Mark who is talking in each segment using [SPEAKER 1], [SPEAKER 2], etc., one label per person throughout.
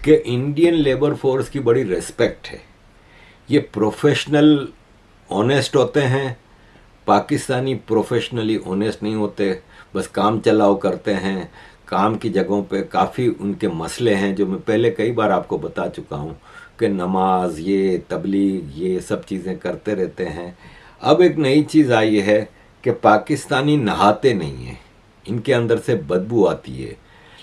[SPEAKER 1] कि Indian labour force की बड़ी रेस्पेक्ट है। ये प्रोफेशनल ऑनेस्ट होते हैं। पाकिस्तानी प्रोफेशनली ऑनेस्ट नहीं होते, बस काम चलाओ करते हैं। काम की जगहों पे काफ़ी उनके मसले हैं जो मैं पहले कई बार आपको बता चुका हूँ कि नमाज, ये तबलीग, ये सब चीज़ें करते रहते हैं। अब एक नई चीज़ आई है कि पाकिस्तानी नहाते नहीं हैं, इनके अंदर से बदबू आती है,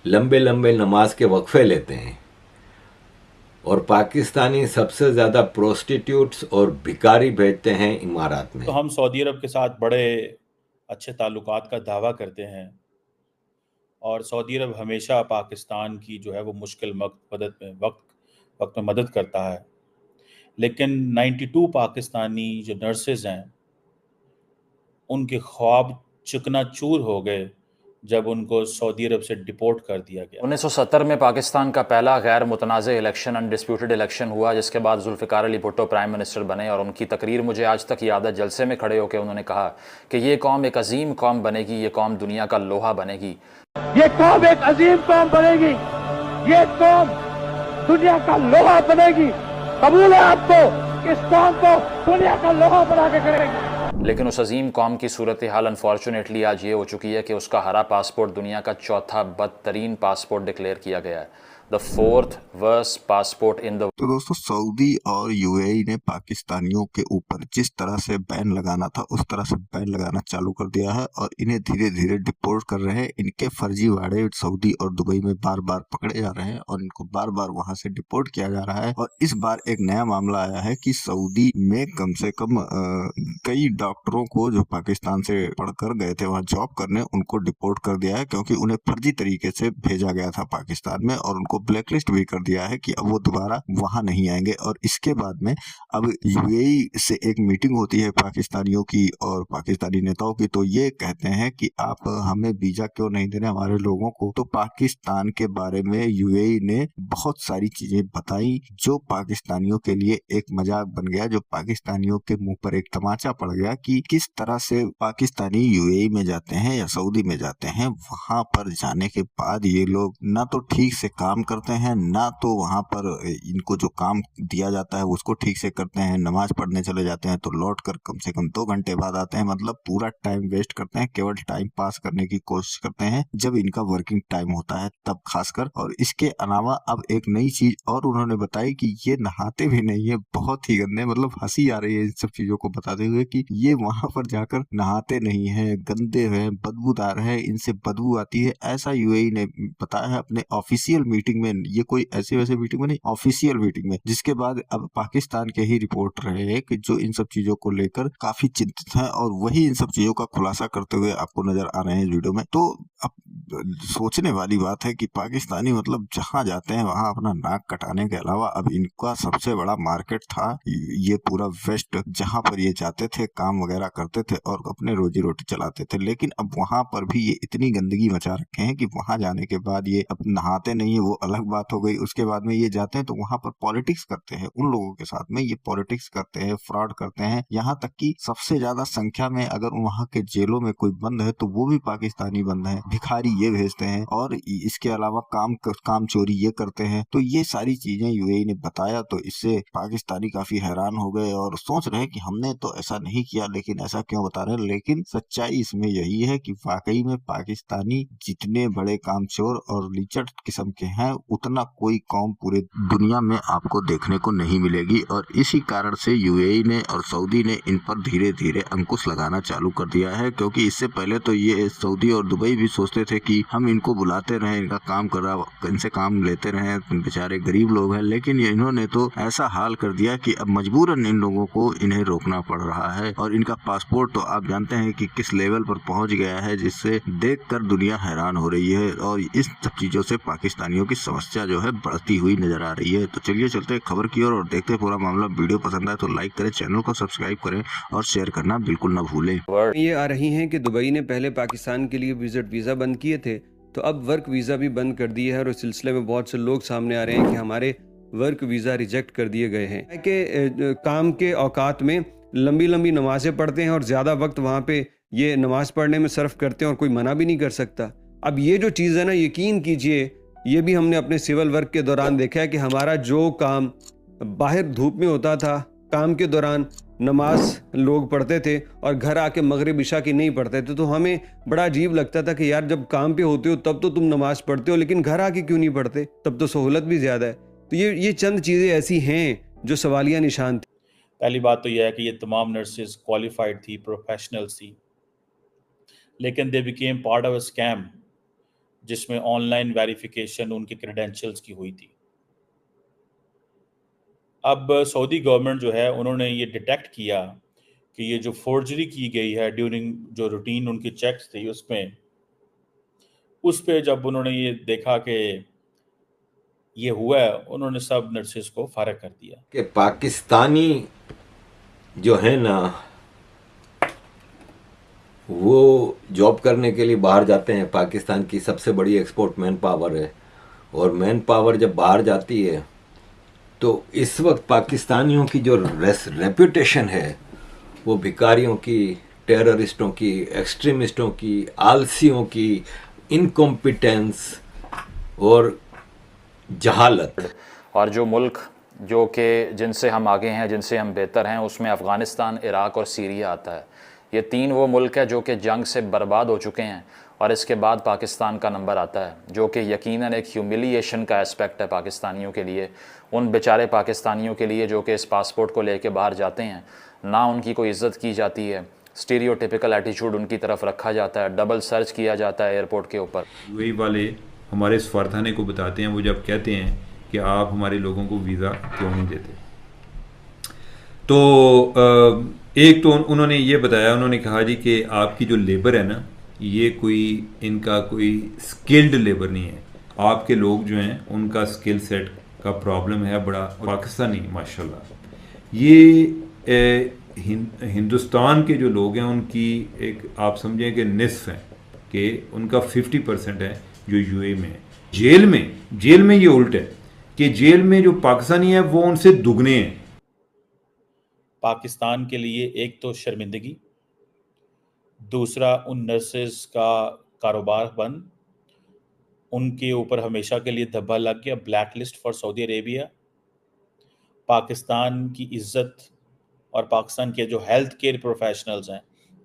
[SPEAKER 1] लंबे लंबे नमाज के वक्फे लेते हैं। और पाकिस्तानी सबसे ज़्यादा प्रोस्टिट्यूट्स और भिखारी भेजते हैं इमारात में।
[SPEAKER 2] तो हम सऊदी अरब के साथ बड़े अच्छे ताल्लुकात का दावा करते हैं और सऊदी अरब हमेशा पाकिस्तान की जो है वो मुश्किल वक्त में मदद करता है। लेकिन 92 पाकिस्तानी जो नर्सेज हैं उनके ख्वाब चकनाचूर हो गए जब उनको सऊदी अरब से डिपोर्ट कर दिया गया।
[SPEAKER 3] 1970 में पाकिस्तान का पहला गैर मुतनाज़ इलेक्शन, अनडिस्प्यूटेड इलेक्शन हुआ, जिसके बाद जुल्फ़िकार अली भुट्टो प्राइम मिनिस्टर बने। और उनकी तकरीर मुझे आज तक याद है। जलसे में खड़े होकर उन्होंने कहा कि ये कौम एक अजीम कौम बनेगी, ये कौम दुनिया का लोहा बनेगी,
[SPEAKER 4] ये कौम एक अजीम कौम बनेगी, ये कौम दुनिया का लोहा बनेगी। कबूल है आपको, इस कौम को दुनिया का लोहा बना के करेगी।
[SPEAKER 3] लेकिन उस अजीम कौम की सूरत हाल अनफॉर्चुनेटली आज ये हो चुकी है कि उसका हरा पासपोर्ट दुनिया का चौथा बदतरीन पासपोर्ट डिक्लेयर किया गया है, the fourth worst passport in the.
[SPEAKER 5] तो दोस्तों, सऊदी और यूएई ने पाकिस्तानियों के ऊपर जिस तरह से बैन लगाना था उस तरह से बैन लगाना चालू कर दिया है और इन्हें धीरे धीरे डिपोर्ट कर रहे हैं। इनके फर्जीवाड़े सऊदी और दुबई में बार बार पकड़े जा रहे हैं और इनको बार बार वहां से डिपोर्ट किया जा रहा है। और इस बार एक नया मामला आया है कि सऊदी में कम से कम कई डॉक्टरों को जो पाकिस्तान से पढ़कर गए थे वहां जॉब करने, उनको डिपोर्ट कर दिया है क्योंकि उन्हें फर्जी तरीके से भेजा गया था पाकिस्तान में और उनको ब्लैकलिस्ट भी कर दिया है कि अब वो दोबारा वहां नहीं आएंगे। और इसके बाद में अब यूएई से एक मीटिंग होती है पाकिस्तानियों की और पाकिस्तानी नेताओं की, तो ये कहते हैं कि आप हमें वीजा क्यों नहीं दे रहे हमारे लोगों को। तो पाकिस्तान के बारे में यूएई ने बहुत सारी चीजें बताई जो पाकिस्तानियों के लिए एक मजाक बन गया, जो पाकिस्तानियों के मुंह पर एक तमाचा पड़ गया कि किस तरह से पाकिस्तानी यूएई में जाते हैं या सऊदी में जाते हैं। वहां पर जाने के बाद ये लोग ना तो ठीक से काम करते हैं, ना तो वहां पर इनको जो काम दिया जाता है उसको ठीक से करते हैं। नमाज पढ़ने चले जाते हैं तो लौट कर कम से कम 2 घंटे बाद आते हैं। मतलब पूरा टाइम वेस्ट करते हैं, केवल टाइम पास करने की कोशिश करते हैं जब इनका वर्किंग टाइम होता है तब खासकर। और इसके अलावा अब एक नई चीज और उन्होंने बताई कि ये नहाते भी नहीं है, बहुत ही गंदे। मतलब हंसी आ रही है इन सब चीजों को बताते हुए कि ये वहां पर जाकर नहाते नहीं है, गंदे हैं, बदबूदार है, इनसे बदबू आती है, ऐसा यूएई ने बताया है अपने ऑफिशियल मीटिंग में। ये कोई ऐसे वैसे मीटिंग में नहीं, ऑफिशियल मीटिंग में। जिसके बाद अब पाकिस्तान के ही रिपोर्ट रहे हैं कि जो इन सब चीजों को लेकर काफी चिंतित है और वही इन सब चीजों का खुलासा करते हुए आपको नजर आ रहे हैं वीडियो में। तो अब सोचने वाली बात है कि पाकिस्तानी मतलब जहां जाते हैं वहां अपना नाक कटाने के अलावा अब इनका सबसे बड़ा मार्केट था ये पूरा वेस्ट, जहां पर ये जाते थे, काम वगैरह करते थे और अपने रोजी रोटी चलाते थे। लेकिन अब वहां पर भी ये इतनी गंदगी मचा रखे हैं कि वहां जाने के बाद ये अब नहाते नहीं है, वो अलग बात हो गई। उसके बाद में ये जाते हैं तो वहां पर पॉलिटिक्स करते हैं, उन लोगों के साथ में ये पॉलिटिक्स करते हैं, फ्रॉड करते हैं। यहाँ तक कि सबसे ज्यादा संख्या में अगर वहां के जेलों में कोई बंद है तो वो भी पाकिस्तानी बंद है, भिखारी ये भेजते हैं और इसके अलावा काम चोरी ये करते हैं। तो ये सारी चीजें यूएई ने बताया तो इससे पाकिस्तानी काफी हैरान हो गए और सोच रहे हैं कि हमने तो ऐसा नहीं किया, लेकिन ऐसा क्यों बता रहे हैं। लेकिन सच्चाई इसमें यही है कि वाकई में पाकिस्तानी जितने बड़े कामचोर और लिचट किस्म के हैं उतना कोई कौम पूरे दुनिया में आपको देखने को नहीं मिलेगी। और इसी कारण से यूएई ने और सऊदी ने इन पर धीरे धीरे अंकुश लगाना चालू कर दिया है, क्योंकि इससे पहले तो ये सऊदी और दुबई भी सोचते थे कि हम इनको बुलाते रहे, इनका काम इनसे काम लेते रहे, बेचारे गरीब लोग हैं। लेकिन इन्होंने तो ऐसा हाल कर दिया कि अब मजबूरन इन लोगों को इन्हें रोकना पड़ रहा है। और इनका पासपोर्ट तो आप जानते हैं कि किस लेवल पर पहुंच गया है, जिससे देखकर दुनिया हैरान हो रही है। और इस सब चीजों से पाकिस्तानियों की समस्या जो है बढ़ती हुई नजर आ रही है। तो चलिए चलते हैं खबर की ओर और देखते हैं पूरा मामला। वीडियो पसंद आए तो लाइक करें, चैनल को सब्सक्राइब करें और शेयर करना बिल्कुल न भूलें।
[SPEAKER 6] ये आ रही हैं कि दुबई ने पहले पाकिस्तान के लिए विजिट वीज़ा बंद किए थे, तो अब वर्क वीज़ा भी बंद कर दिए है। और इस सिलसिले में बहुत से लोग सामने आ रहे हैं कि हमारे वर्क वीज़ा रिजेक्ट कर दिए गए हैं कि काम के औकात में लंबी लंबी नमाज़ें पढ़ते हैं और ज़्यादा वक्त वहाँ पे ये नमाज़ पढ़ने में सर्फ करते हैं और कोई मना भी नहीं कर सकता। अब ये जो चीज़ है ना, यकीन कीजिए ये भी हमने अपने सिविल वर्क के दौरान देखा है कि हमारा जो काम बाहर धूप में होता था, काम के दौरान नमाज लोग पढ़ते थे और घर आके मगरिब इशा की नहीं पढ़ते थे, तो हमें बड़ा अजीब लगता था कि यार जब काम पे होते हो तब तो तुम नमाज पढ़ते हो, लेकिन घर आके क्यों नहीं पढ़ते, तब तो सहूलत भी ज़्यादा है। तो ये चंद चीज़ें ऐसी हैं जो सवालिया निशान थी।
[SPEAKER 2] पहली बात तो यह है कि ये तमाम नर्सेज क्वालिफाइड थी, प्रोफेशनल्स थी, लेकिन they became part of a scam जिसमें ऑनलाइन वेरिफिकेशन उनके क्रेडेंशियल्स की हुई थी। अब सऊदी गवर्नमेंट जो है उन्होंने ये डिटेक्ट किया कि ये जो फोर्जरी की गई है ड्यूरिंग जो रूटीन उनकी चेक्स थी उस पे जब उन्होंने ये देखा कि ये हुआ है, उन्होंने सब नर्सेज को फारिग कर दिया।
[SPEAKER 1] कि पाकिस्तानी जो है ना वो जॉब करने के लिए बाहर जाते हैं। पाकिस्तान की सबसे बड़ी एक्सपोर्ट मैन पावर है, और मैन पावर जब बाहर जाती है तो इस वक्त पाकिस्तानियों की जो रेपुटेशन है वो भिखारियों की, टेररिस्टों की, एक्सट्रीमिस्टों की, आलसियों की, इनकॉम्पिटेंस और जहालत।
[SPEAKER 3] और जो मुल्क जो कि जिनसे हम आगे हैं, जिनसे हम बेहतर हैं, उसमें अफ़गानिस्तान, इराक़ और सीरिया आता है। ये तीन वो मुल्क है जो कि जंग से बर्बाद हो चुके हैं, और इसके बाद पाकिस्तान का नंबर आता है, जो कि यकीनन एक ह्यूमिलिएशन का एस्पेक्ट है पाकिस्तानियों के लिए, उन बेचारे पाकिस्तानियों के लिए जो कि इस पासपोर्ट को लेके बाहर जाते हैं, ना उनकी कोई इज़्ज़त की जाती है, स्टीरियोटिपिकल एटीट्यूड उनकी तरफ रखा जाता है, डबल सर्च किया जाता है एयरपोर्ट के ऊपर।
[SPEAKER 7] यूएई वाले हमारे सफारतखाने को बताते हैं, वो जब कहते हैं कि आप हमारे लोगों को वीज़ा क्यों नहीं देते, तो एक तो उन्होंने ये बताया, उन्होंने कहा जी कि आपकी जो लेबर है ना, ये इनका कोई स्किल्ड लेबर नहीं है, आपके लोग जो हैं उनका स्किल सेट का प्रॉब्लम है बड़ा। पाकिस्तानी माशाल्लाह ये हिंदुस्तान के जो लोग हैं उनकी एक आप समझें कि निस्फ है, कि उनका 50% है जो यूएई में है। जेल में ये उल्ट है कि जेल में जो पाकिस्तानी है वो उनसे दुगने हैं।
[SPEAKER 2] पाकिस्तान के लिए एक तो शर्मिंदगी, दूसरा उन नर्सेज का कारोबार बंद, उनके ऊपर हमेशा के लिए धब्बा लग गया, black list for Saudi Arabia. Pakistan की इज्जत और पाकिस्तान के जो हेल्थ केयर प्रोफेशनल्स हैं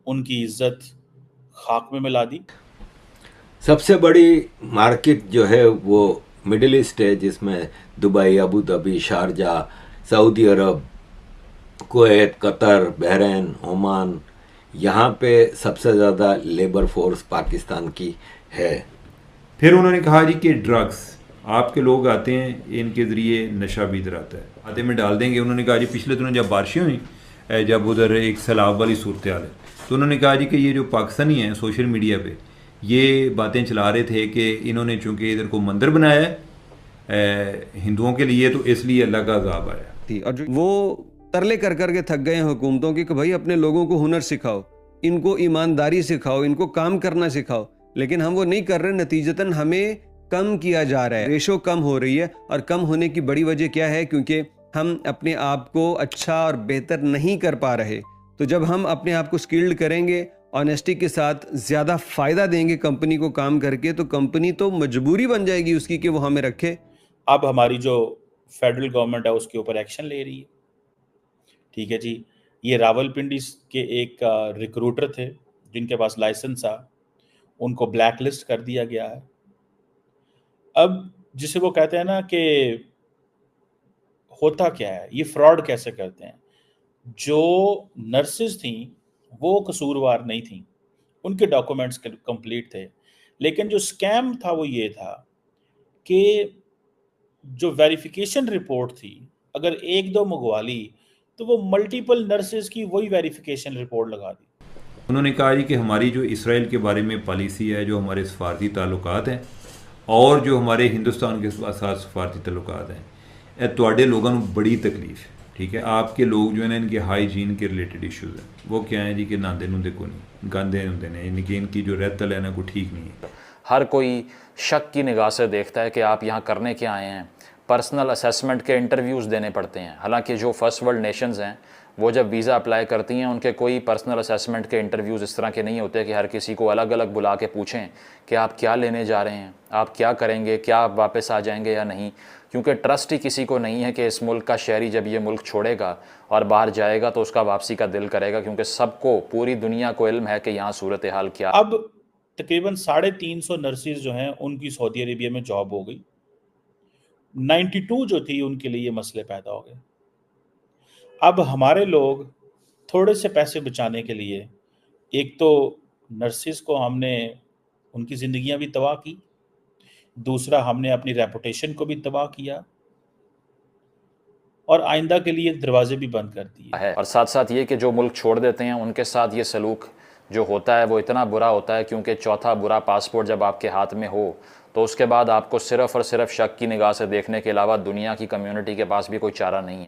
[SPEAKER 2] उनकी इज्जत खाक में मिला दी।
[SPEAKER 1] सबसे बड़ी मार्केट जो है वो मिडिल ईस्ट है, जिसमें Dubai, Abu Dhabi, Sharjah, Saudi अरब, कुवैत, कतर, बहरीन, ओमान, यहाँ पे सबसे ज़्यादा लेबर फोर्स पाकिस्तान की है।
[SPEAKER 7] फिर उन्होंने कहा जी कि ड्रग्स, आपके लोग आते हैं, इनके ज़रिए नशा भी इधर आता है, आते में डाल देंगे। उन्होंने कहा जी पिछले दिनों जब बारिशें हुई, जब उधर एक सैलाब वाली सूरत हाल है, तो उन्होंने कहा जी कि ये जो पाकिस्तानी हैं सोशल मीडिया पे ये बातें चला रहे थे कि इन्होंने चूँकि इधर को मंदिर बनाया है हिंदुओं के लिए, तो इसलिए अल्लाह का अज़ाब आया।
[SPEAKER 6] और जो वो तरले कर के थक गए हैं हुकूमतों की कि भाई अपने लोगों को हुनर सिखाओ, इनको ईमानदारी सिखाओ, इनको काम करना सिखाओ, लेकिन हम वो नहीं कर रहे। नतीजतन हमें कम किया जा रहा है, रेशो कम हो रही है। और कम होने की बड़ी वजह क्या है? क्योंकि हम अपने आप को अच्छा और बेहतर नहीं कर पा रहे। तो जब हम अपने आप को स्किल्ड करेंगे, ऑनेस्टी के साथ ज़्यादा फ़ायदा देंगे कंपनी को काम करके, तो कंपनी तो मजबूरी बन जाएगी उसकी कि वो हमें रखे।
[SPEAKER 2] अब हमारी जो फेडरल गवर्नमेंट है उसके ऊपर एक्शन ले रही है। ठीक है जी, ये रावलपिंडी के एक रिक्रूटर थे जिनके पास लाइसेंस था, उनको ब्लैक लिस्ट कर दिया गया है। अब जिसे वो कहते हैं ना कि होता क्या है, ये फ्रॉड कैसे करते हैं। जो नर्सेज थी वो कसूरवार नहीं थी, उनके डॉक्यूमेंट्स कंप्लीट थे, लेकिन जो स्कैम था वो ये था कि जो वेरिफिकेशन रिपोर्ट थी अगर एक दो मंगवा ली तो वो मल्टीपल नर्सेज की वही वेरिफिकेशन रिपोर्ट लगा दी।
[SPEAKER 7] उन्होंने कहा जी कि हमारी जो इसराइल के बारे में पॉलिसी है, जो हमारे सफारती ताल्लुकात हैं और जो हमारे हिंदुस्तान के साथ सफारती ताल्लुकात हैं, तुहाडे लोगों को बड़ी तकलीफ है। ठीक है, आपके लोग जो है ना, इनके हाइजीन के रिलेटेड इश्यूज़ हैं। वो क्या है जी कि नांदे नुंदे को नहीं, गांदे नुंदे नहीं, इनकी इनकी जो रहतल है ना को ठीक नहीं है।
[SPEAKER 3] हर कोई शक की निगाह से देखता है कि आप यहाँ करने क्या आए हैं। पर्सनल असेसमेंट के इंटरव्यूज़ देने पड़ते हैं। हालांकि जो फर्स्ट वर्ल्ड नेशंस हैं वो जब वीज़ा अप्लाई करती हैं उनके कोई पर्सनल असेसमेंट के इंटरव्यूज़ इस तरह के नहीं होते कि हर किसी को अलग अलग बुला के पूछें कि आप क्या लेने जा रहे हैं, आप क्या करेंगे, क्या आप वापस आ जाएंगे या नहीं, क्योंकि ट्रस्ट ही किसी को नहीं है कि इस मुल्क का शहरी जब ये मुल्क छोड़ेगा और बाहर जाएगा तो उसका वापसी का दिल करेगा, क्योंकि सबको, पूरी दुनिया को इल्म है कि यहाँ सूरत हाल क्या।
[SPEAKER 2] अब तकरीबन 350 नर्सेज जो हैं उनकी सऊदी अरेबिया में जॉब हो गई। 92 जो थी उनके लिए ये मसले पैदा हो गए। अब हमारे लोग थोड़े से पैसे बचाने के लिए, एक तो नर्सेज को हमने उनकी ज़िंदगियां भी तबाह की, दूसरा हमने अपनी रेपुटेशन को भी तबाह किया और आइंदा के लिए दरवाजे भी बंद कर दिए
[SPEAKER 3] है। और साथ साथ ये कि जो मुल्क छोड़ देते हैं उनके साथ ये सलूक जो होता है वो इतना बुरा होता है, क्योंकि चौथा बुरा पासपोर्ट जब आपके हाथ में हो तो उसके बाद आपको सिर्फ़ और सिर्फ शक की निगाह से देखने के अलावा दुनिया की कम्युनिटी के पास भी कोई चारा नहीं है।